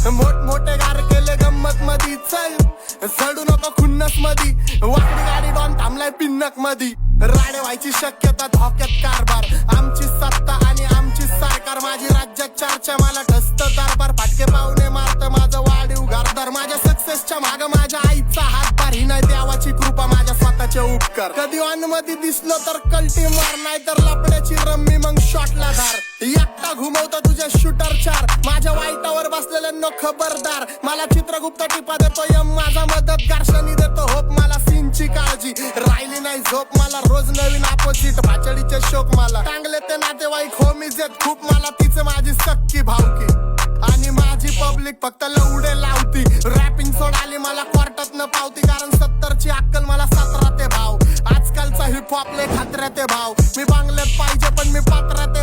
मोठे गार केले गंमत मधी, चल चढू नको खुन्नस मधी, वाकडी गाडी डॉन थांबलाय पिन्नक मधी, राडे व्हायची शक्यता धोक्यात कारभार, आमची सत्ता आणि आमची सरकार, माझी राज्यात चर्चा मला ठसत दरबार, फाटके पाहुणे मारत माझं वाढीव घरदार, माझ्या सक्सेसच्या माग माझ्या आईचा हातभार, ही नाही देवाची कृपा माझ्या स्वतःचे उपकार, कधी ऑन मध्ये दिसलो तर कल्टी मार, नाही तर लपड्याची रम्मी मग शॉटला धार, एकटा घुमवतो तुझ्या शूटर चार, माझ्या वाईटावर बसलेल्यांनो खबरदार, मला चित्रगुप्त टिपा देतो यम माझा मदतगार, शनी देतो होप मला सीनची काळजी, राहिली नाही झोप मला रोज नवीन अपोजिट, भाचडीचे शोक मला चांगले ते नातेवाईक होमीज आहेत खूप, मला तिचे माझी सक्की भावकी आणि माझी पब्लिक फक्त लवडे लावती, रॅपिंग सोडाली मला कोर्टात न पावती, कारण 70ची अक्कल मला 17 ते भाव, आजकालचा हिप हॉप लय खात्र्यात भाव, मी बांगल्यात पाहिजे पण मी पात्रात